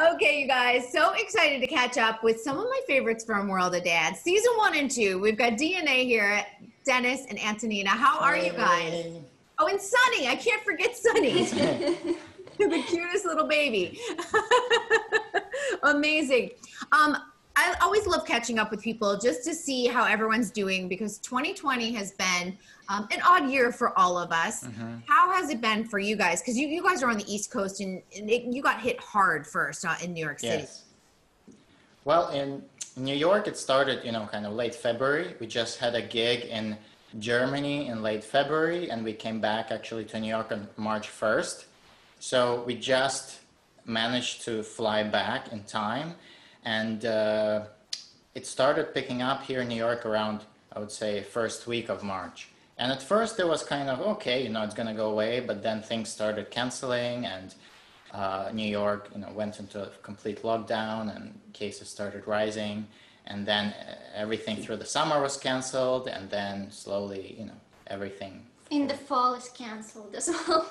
Okay, you guys, so excited to catch up with some of my favorites from World of Dance. Season 1 and 2, we've got DNA here, Dennis and Antonina. How are you guys? Hey. Oh, and Sunny, I can't forget Sunny, the cutest little baby. Amazing. I always love catching up with people just to see how everyone's doing because 2020 has been an odd year for all of us. How has it been for you guys? Because you guys are on the East Coast and you got hit hard first in New York City. Yes. Well, in New York, it started, kind of late February. We just had a gig in Germany in late February, and we came back actually to New York on March 1st. So we just managed to fly back in time, and it started picking up here in New York around, I would say, first week of March. And at first it was kind of, okay, it's going to go away, but then things started canceling, and New York, went into a complete lockdown, and cases started rising, and then everything through the summer was canceled, and then slowly, everything. In the fall is canceled as well.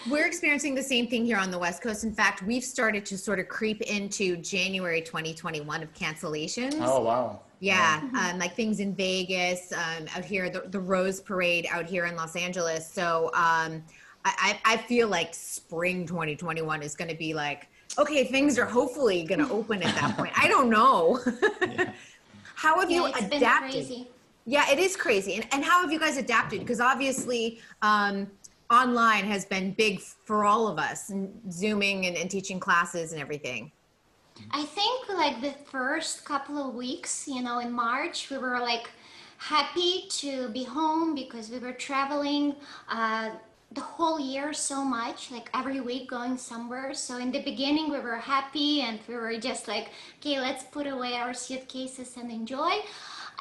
We're experiencing the same thing here on the West Coast. In fact, we've started to sort of creep into January 2021 of cancellations. Oh, wow. Yeah, like things in Vegas, out here, the Rose Parade out here in Los Angeles. So I feel like spring 2021 is going to be like, okay, things are hopefully going to open at that point. I don't know. Yeah. How have you It's adapted? been crazy. Yeah, it is crazy. And how have you guys adapted? Because obviously online has been big for all of us, and Zooming and teaching classes and everything. I think like the first couple of weeks, in March, we were like happy to be home because we were traveling the whole year so much, like every week going somewhere. So in the beginning we were happy and we were just like, okay, let's put away our suitcases and enjoy.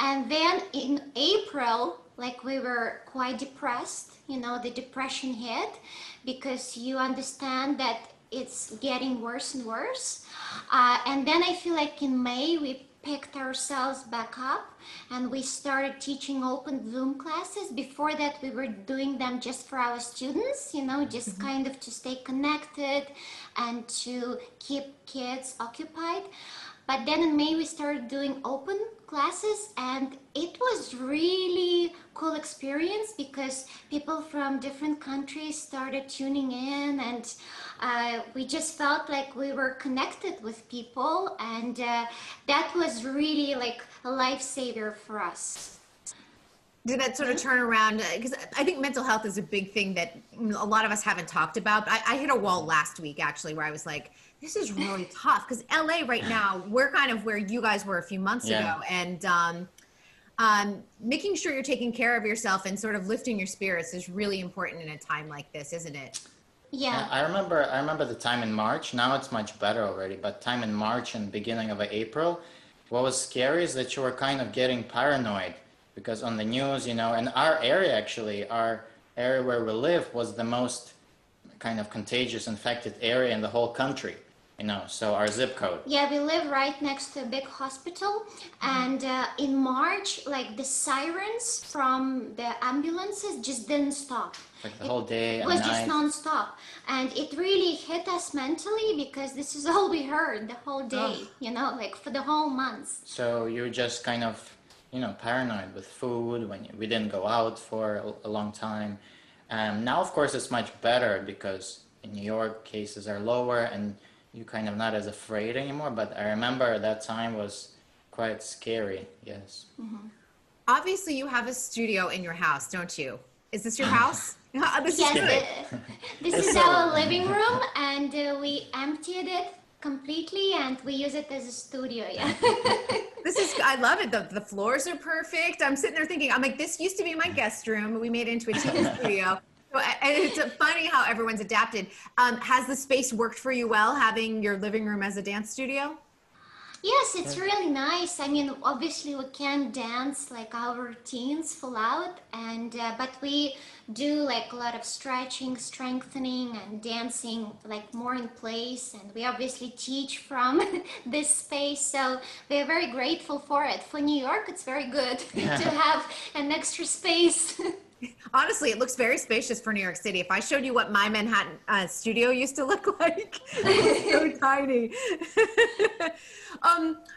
And then in April, like we were quite depressed, the depression hit because you understand that it's getting worse and worse. And then I feel like in May we picked ourselves back up and we started teaching open Zoom classes. Before that we were doing them just for our students, just kind of to stay connected and to keep kids occupied. But then in May we started doing open classes, and it was really cool experience because people from different countries started tuning in, and we just felt like we were connected with people, and that was really like a lifesaver for us. Did that sort of turn around? Because I think mental health is a big thing that a lot of us haven't talked about. I hit a wall last week, actually, where I was like, this is really tough. Because LA right now, we're kind of where you guys were a few months ago. And making sure you're taking care of yourself and sort of lifting your spirits is really important in a time like this, isn't it? Yeah. I remember the time in March. Now it's much better already, but time in March and beginning of April, what was scary is that you were kind of getting paranoid. Because on the news, and our area actually, our area where we live was the most kind of contagious, infected area in the whole country, so our zip code. Yeah, we live right next to a big hospital, and in March, like the sirens from the ambulances just didn't stop. Like the whole day It and was night. just non-stop, and it really hit us mentally because this is all we heard the whole day, like for the whole months. So you just kind of paranoid with food when we didn't go out for a long time. Now, of course, it's much better because in New York cases are lower and you're kind of not as afraid anymore. But I remember that time was quite scary. Yes. Obviously, you have a studio in your house, don't you? Is this your house? This is Yes, good. this is our living room, and we emptied it completely and we use it as a studio. Yeah. I love it. The floors are perfect. I'm sitting there thinking, I'm like, this used to be my guest room. We made it into a TV studio. So, and it's funny how everyone's adapted. Has the space worked for you well, having your living room as a dance studio? Yes, it's really nice. I mean, obviously we can't dance like our routines full out, and but we do like a lot of stretching, strengthening, and dancing like more in place. And we obviously teach from this space, so we're very grateful for it. For New York, it's very good to have an extra space. Honestly, it looks very spacious for New York City. If I showed you what my Manhattan studio used to look like, it's so tiny.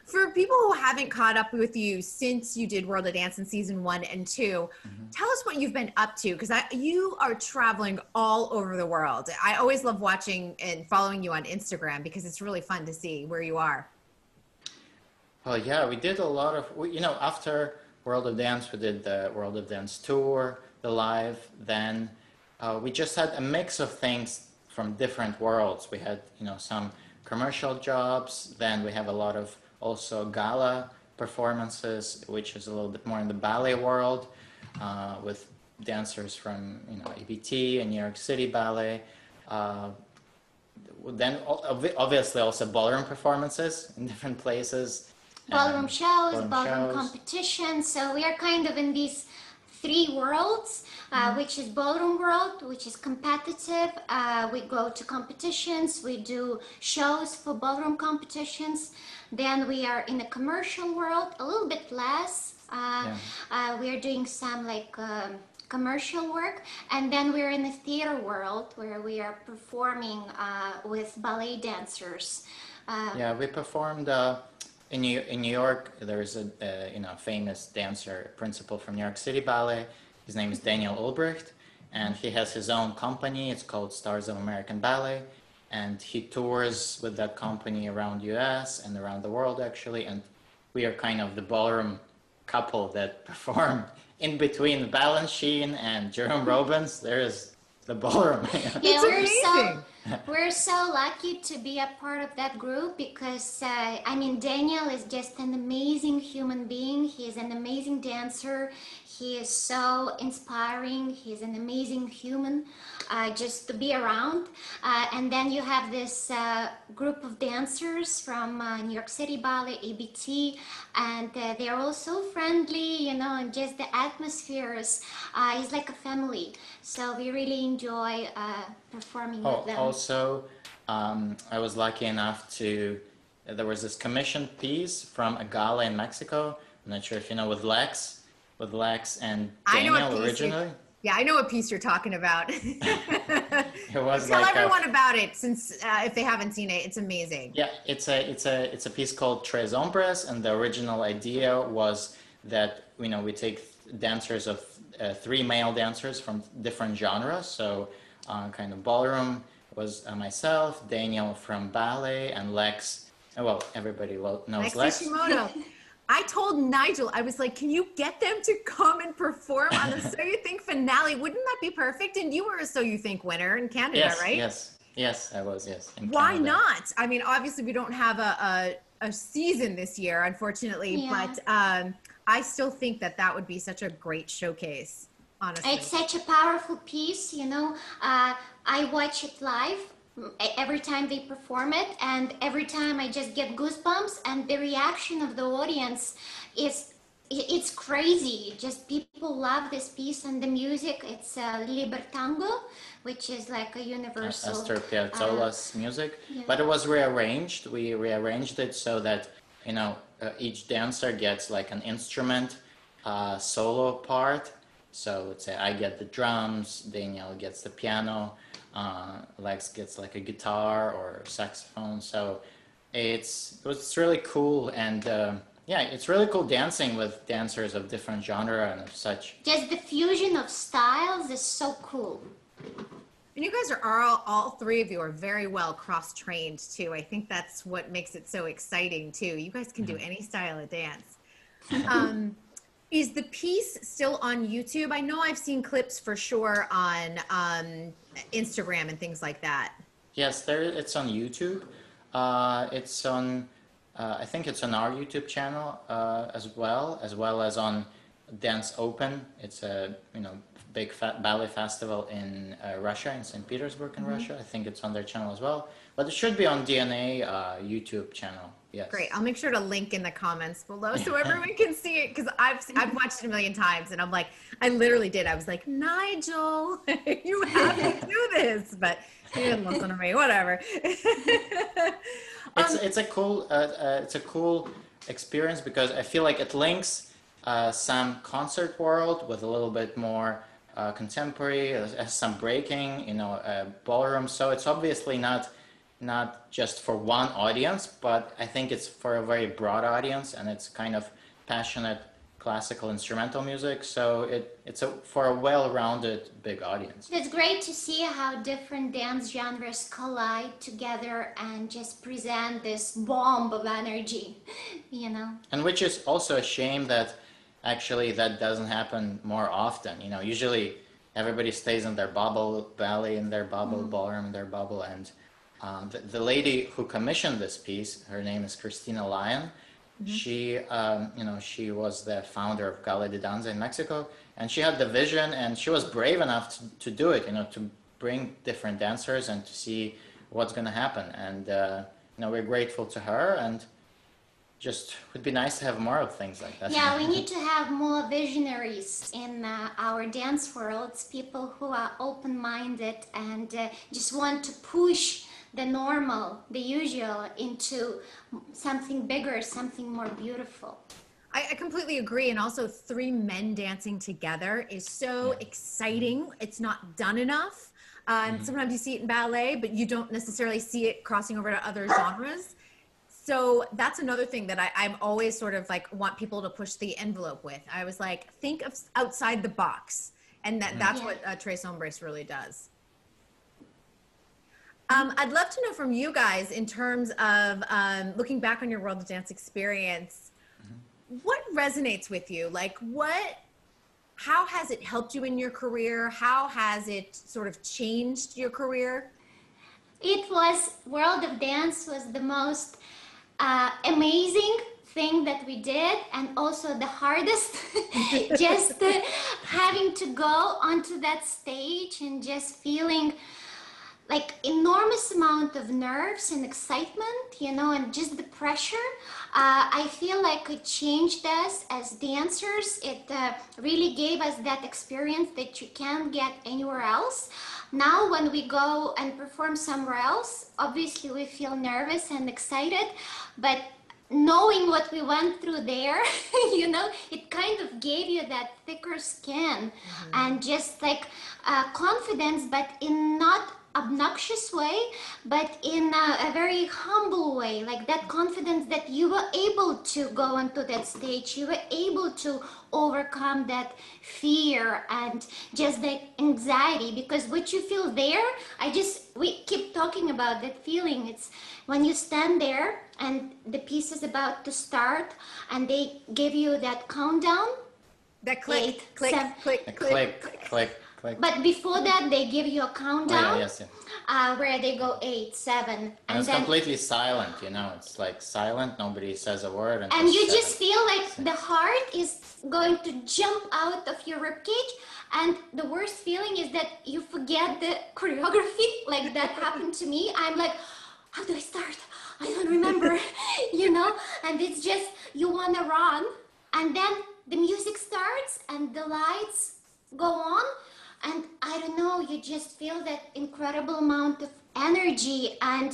For people who haven't caught up with you since you did World of Dance in season 1 and 2, tell us what you've been up to, because you are traveling all over the world. I always love watching and following you on Instagram because it's really fun to see where you are. Well, yeah, we did a lot of, after World of Dance, we did the World of Dance tour, the live. Then we just had a mix of things from different worlds. We had, some commercial jobs. Then we have a lot of also gala performances, which is a little bit more in the ballet world, with dancers from, ABT and New York City Ballet. Then obviously also ballroom performances in different places. Ballroom shows, ballroom competitions. So we are kind of in these 3 worlds, which is ballroom world, which is competitive. We go to competitions, we do shows for ballroom competitions. Then we are in the commercial world, a little bit less. We are doing some commercial work, and then we're in the theater world where we are performing with ballet dancers. We performed in New York. There's a famous dancer principal from New York City Ballet. His name is Daniel Ulbricht, and he has his own company. It's called Stars of American Ballet, and he tours with that company around US and around the world actually. And we are kind of the ballroom couple that perform in between Balanchine and Jerome Robbins. There is the ballroom. Yeah, we're so lucky to be a part of that group because Daniel is just an amazing human being. He is an amazing dancer. He is so inspiring. He's an amazing human just to be around. And then you have this group of dancers from New York City Ballet, ABT, and they're all so friendly, and just the atmosphere is like a family. So we really enjoy performing with them. Also, I was lucky enough there was this commissioned piece from a gala in Mexico. I'm not sure if you know, with Lex and Daniel originally. I know what piece you're talking about. It was Tell everyone about it, since if they haven't seen it, it's amazing. Yeah, it's a piece called Tres Hombres, and the original idea was that we take dancers of 3 male dancers from different genres. So kind of ballroom was myself, Daniel from ballet, and Lex. Well, everybody knows Lex. Kishimoto. I told Nigel, I was like, can you get them to come and perform on the So You Think finale? Wouldn't that be perfect? And you were a So You Think winner in Canada, right? Yes, I was, yes. Why not? I mean, obviously we don't have a season this year, unfortunately, but I still think that would be such a great showcase, honestly. It's such a powerful piece, I watch it live every time they perform it, and every time I just get goosebumps, and the reaction of the audience it's crazy. Just people love this piece, and the music, it's Libertango, which is like a universal Astor Piazzolla's music, but it was rearranged. We rearranged it so that each dancer gets like an instrument solo part. So let's say I get the drums, Daniel gets the piano, Lex gets like a guitar or saxophone. So it was really cool, and it's really cool dancing with dancers of different genre and of such. Just the fusion of styles is so cool. And you guys are all 3 of you are very well cross-trained too. I think that's what makes it so exciting too. You guys can do any style of dance. Is the piece still on YouTube? I know I've seen clips for sure on Instagram and things like that. Yes, it's on YouTube. It's on, I think it's on our YouTube channel as well as on Dance Open. It's a big ballet festival in Russia, in St. Petersburg in Russia. I think it's on their channel as well. But it should be on DNA YouTube channel. Yes. Great. I'll make sure to link in the comments below so everyone can see it, because I've watched it a million times, and I'm like, I literally did. I was like, Nigel, you have to do this, but he didn't listen to me. Whatever. It's a cool experience, because I feel like it links some concert world with a little bit more contemporary, has some breaking, ballroom. So it's obviously not just for one audience, but I think it's for a very broad audience, and it's kind of passionate classical instrumental music. So it's for a well-rounded big audience. It's great to see how different dance genres collide together and just present this bomb of energy, And which is also a shame that actually that doesn't happen more often. Usually everybody stays in their bubble, ballet in their bubble, ballroom in their bubble. And the lady who commissioned this piece, her name is Christina Lyon. She, she was the founder of Gala de Danza in Mexico, and she had the vision, and she was brave enough to do it, to bring different dancers and to see what's going to happen. And, we're grateful to her, and just would be nice to have more of things like that. Yeah, we need to have more visionaries in our dance worlds, people who are open-minded and just want to push the normal, the usual, into something bigger, something more beautiful. I completely agree. And also 3 men dancing together is so exciting. It's not done enough. Sometimes you see it in ballet, but you don't necessarily see it crossing over to other genres. So that's another thing that I'm always sort of like want people to push the envelope with. I was like, think of outside the box. And that's what Tres Hombres really does. I'd love to know from you guys in terms of looking back on your World of Dance experience, what resonates with you? Like how has it helped you in your career? How has it sort of changed your career? World of Dance was the most amazing thing that we did, and also the hardest. Just having to go onto that stage and just feeling like enormous amount of nerves and excitement, and just the pressure. I feel like it changed us as dancers. It really gave us that experience that you can't get anywhere else. Now when we go and perform somewhere else, obviously we feel nervous and excited, but knowing what we went through there, it kind of gave you that thicker skin and just like confidence, but in not obnoxious way, but in a very humble way, like that confidence that you were able to go onto that stage, you were able to overcome that fear and just the anxiety, because what you feel there, we keep talking about that feeling. It's when you stand there and the piece is about to start and they give you that countdown, that click, 8, click, 7, click, click. But before that, they give you a countdown. Yes. Where they go 8, 7, and it's then completely silent. It's like silent. Nobody says a word, and you just feel like the heart is going to jump out of your ribcage. And the worst feeling is that you forget the choreography. Like that happened to me. I'm like, how do I start? I don't remember. And it's just you want to run, and then the music starts and the lights go on. And I don't know, you just feel that incredible amount of energy, and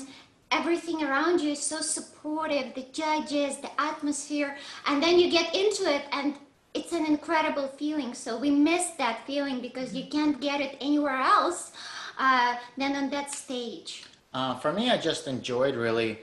everything around you is so supportive, the judges, the atmosphere, and then you get into it and it's an incredible feeling. So we miss that feeling because you can't get it anywhere else than on that stage. For me, I just enjoyed really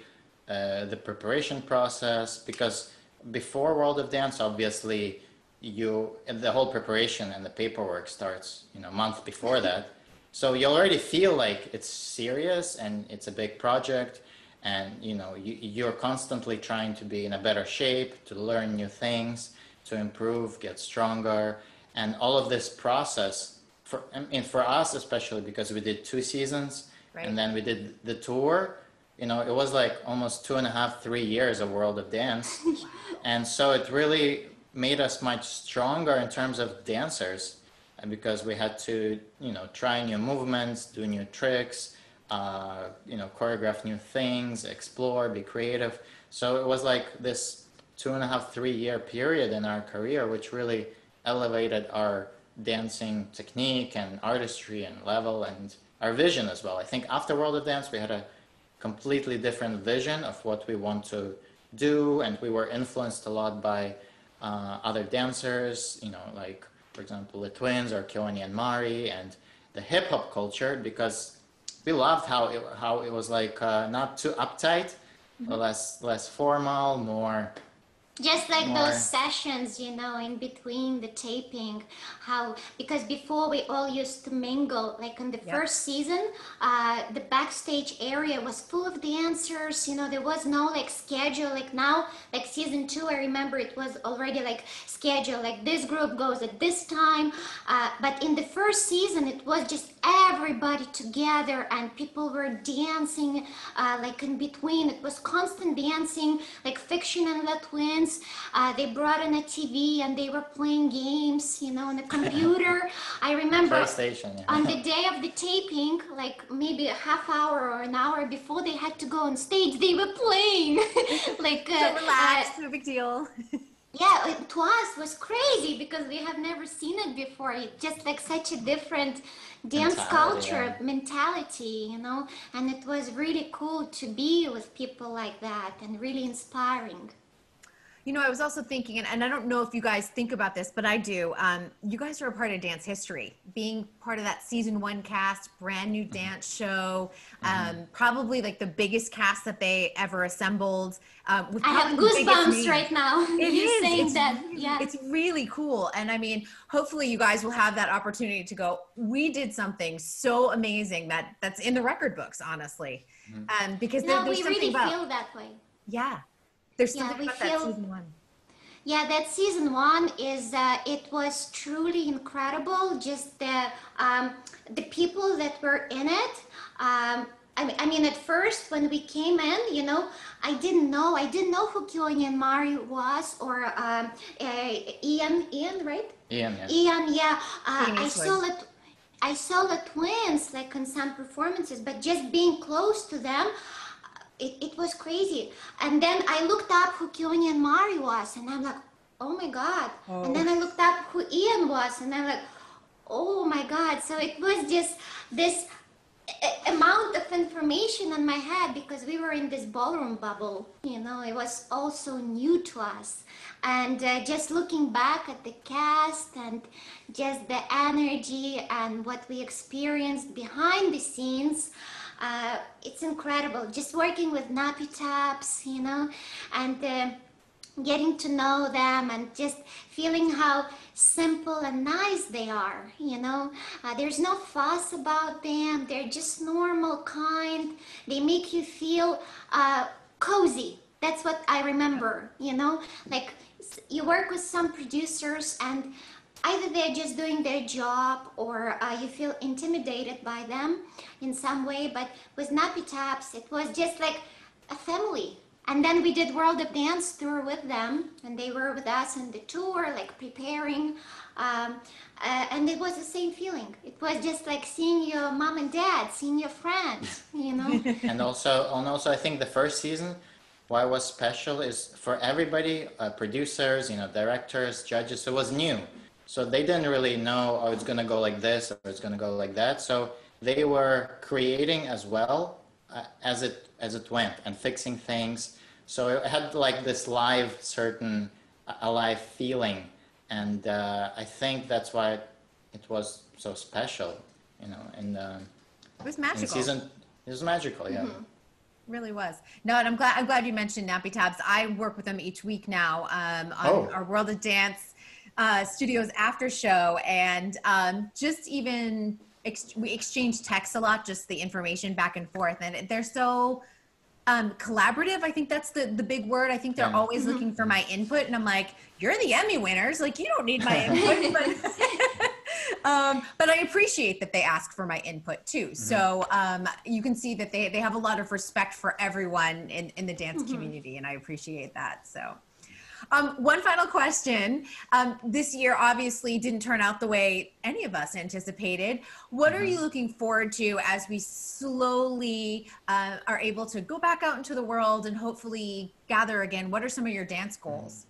the preparation process, because before World of Dance, obviously, the whole preparation and the paperwork starts a month before that, so you already feel like it's serious and it's a big project, and you're constantly trying to be in a better shape, to learn new things, to improve, get stronger, and all of this process for us, especially because we did 2 seasons, right, and then we did the tour. It was like almost 2.5, 3 years of World of Dance. And so it really made us much stronger in terms of dancers, and because we had to, try new movements, do new tricks, choreograph new things, explore, be creative. So it was like this 2.5, 3 year period in our career, which really elevated our dancing technique and artistry and level and our vision as well. I think after World of Dance, we had a completely different vision of what we want to do, and we were influenced a lot by other dancers, like for example, the twins or Keone and Mari, and the hip hop culture, because we loved how it was like not too uptight, less formal, more. Just like those sessions, you know, in between the taping, how, because before we all used to mingle, like in the first season, the backstage area was full of dancers, you know, there was no like schedule, like now, like season 2, I remember it was already like schedule, like this group goes at this time, but in the first season, it was just everybody together and people were dancing, like in between, it was constant dancing, like Fiction and the Twins. They brought in a TV and they were playing games, you know, on the computer. I remember on the day of the taping, like maybe a half hour or an hour before they had to go on stage, they were playing. Like so relaxed, no big deal. Yeah, to us was crazy because we have never seen it before. It's just like such a different dance culture, mentality, you know, and it was really cool to be with people like that and really inspiring. You know, I was also thinking, and I don't know if you guys think about this, but I do. You guys are a part of dance history, being part of that season 1 cast, brand new dance show, probably like the biggest cast that they ever assembled. I have goosebumps right now. It's really cool. And I mean, hopefully you guys will have that opportunity to go, we did something so amazing that's in the record books, honestly. Because there's we something really about, feel that way. Yeah. There's something about that season 1. Yeah, that season 1 is, it was truly incredible. Just the people that were in it. I mean, at first when we came in, you know, I didn't know who Keone and Mari was, or Ian, right? Ian, yeah. Ian, yeah. I saw the twins like in some performances, but just being close to them, it was crazy. And then I looked up who Keone and Mari was, and I'm like, oh my God. And then I looked up who Ian was, and I'm like, oh my God. So it was just this amount of information in my head because we were in this ballroom bubble, you know, it was all so new to us. And just looking back at the cast and just the energy and what we experienced behind the scenes, it's incredible. Just working with Nappy Taps, you know, and getting to know them and just feeling how simple and nice they are, you know. There's no fuss about them. They're just normal, kind. They make you feel cozy. That's what I remember, you know. Like you work with some producers and either they're just doing their job or you feel intimidated by them in some way. But with Nappy Taps, it was just like a family. And then we did World of Dance tour with them, and they were with us on the tour, like preparing, and it was the same feeling. It was just like seeing your mom and dad, seeing your friends, you know. And also, I think the first season, why it was special is for everybody, producers, you know, directors, judges. It was new, so they didn't really know, oh, it's gonna go like this or it's gonna go like that. So they were creating as well as it went and fixing things. So it had like this live, alive feeling. And I think that's why it was so special, you know. And it was magical. It was magical, yeah. Really was. No, and I'm glad you mentioned Nappy Tabs. I work with them each week now on our World of Dance Studios after show, and just even we exchange texts a lot, just the information back and forth, and they're so collaborative. I think that's the big word. I think they're always looking for my input, and I'm like, you're the Emmy winners, like you don't need my input. But I appreciate that they ask for my input too. So you can see that they have a lot of respect for everyone in the dance community, and I appreciate that. So one final question. This year obviously didn't turn out the way any of us anticipated. What are you looking forward to as we slowly are able to go back out into the world and hopefully gather again? What are some of your dance goals?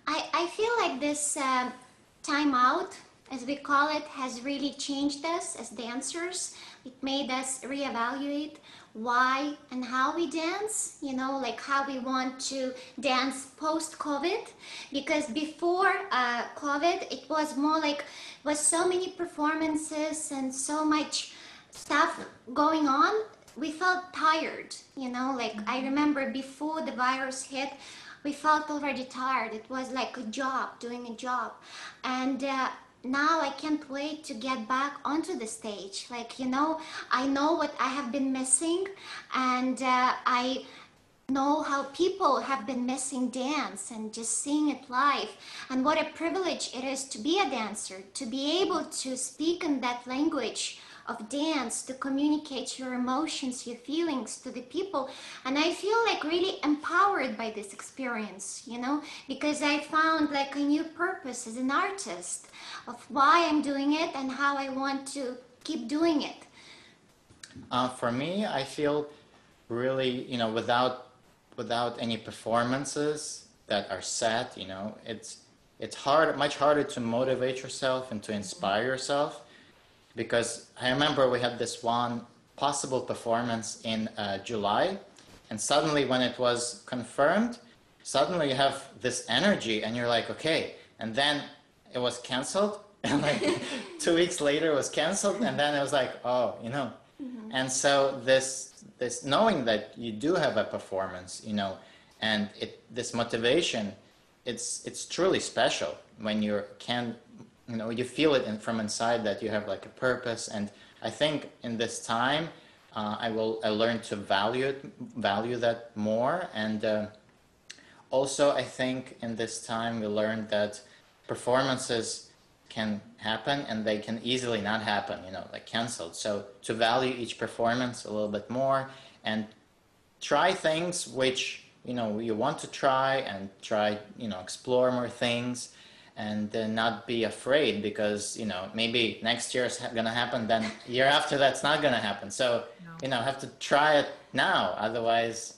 I feel like this time out, as we call it, has really changed us as dancers. It made us reevaluate why and how we dance, you know, like how we want to dance post-COVID. Because before COVID, it was more like, was so many performances and so much stuff going on. We felt tired, you know, like I remember before the virus hit, we felt already tired. It was like a job, doing a job. And now I can't wait to get back onto the stage. Like, you know, I know what I have been missing, and I know how people have been missing dance and just seeing it live, and what a privilege it is to be a dancer, to be able to speak in that language of dance, to communicate your emotions, your feelings to the people. And I feel like really empowered by this experience, you know, because I found like a new purpose as an artist of why I'm doing it and how I want to keep doing it. For me, I feel really, you know, without any performances that are set, you know, it's hard, much harder to motivate yourself and to inspire yourself. Because I remember we had this one possible performance in July, and suddenly when it was confirmed, suddenly you have this energy and you're like, okay, and then it was canceled, and like 2 weeks later it was canceled, and then it was like, oh, you know. And so this knowing that you do have a performance, you know, and this motivation, it's truly special when you can, you know, you feel it from inside that you have like a purpose. And I think in this time, I learn to value that more. And also, I think in this time we learned that performances can happen and they can easily not happen, you know, like canceled. So to value each performance a little bit more and try things which, you know, you want to try, and try, you know, explore more things. And not be afraid, because, you know, maybe next year is going to happen, then year after that's not going to happen. So, you know, have to try it now. Otherwise,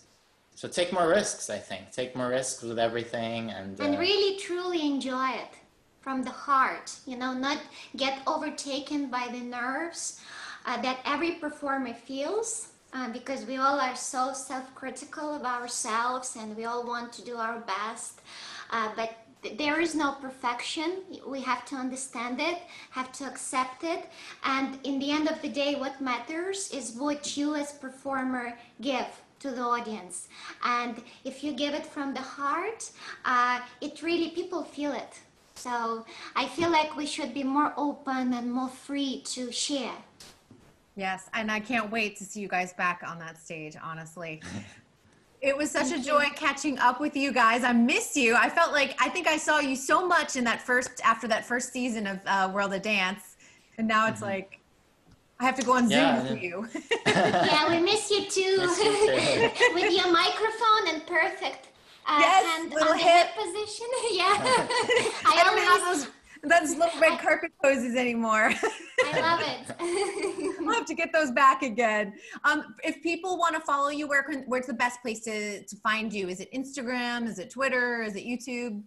so take more risks, I think. Take more risks with everything. And really truly enjoy it from the heart, you know, not get overtaken by the nerves that every performer feels. Because we all are so self-critical of ourselves and we all want to do our best. But there is no perfection. We have to understand it, have to accept it. And in the end of the day, what matters is what you as performer give to the audience. And if you give it from the heart, it really, people feel it. So I feel like we should be more open and more free to share. Yes, and I can't wait to see you guys back on that stage, honestly. It was such a joy catching up with you guys. I missed you. I felt like, I think I saw you so much in after that first season of World of Dance. And now it's like, I have to go on Zoom with you. Yeah, we miss you too. With your microphone and perfect hand little on the hip position. Yeah. I don't have those little red carpet poses anymore. I love it. I'll have to get those back again. If people want to follow you, where's the best place to find you? Is it Instagram? Is it Twitter? Is it YouTube?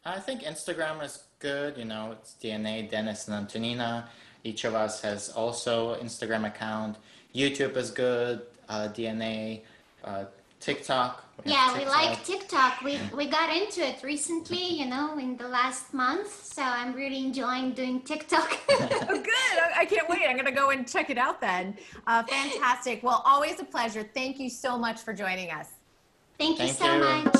I think Instagram is good. You know, it's DNA, Dennis and Antonina. Each of us has also Instagram account. YouTube is good. DNA, TikTok. We like TikTok. We got into it recently, you know, in the last month. So I'm really enjoying doing TikTok. Oh, good. I can't wait. I'm going to go and check it out then. Fantastic. Well, always a pleasure. Thank you so much for joining us. Thank you so much.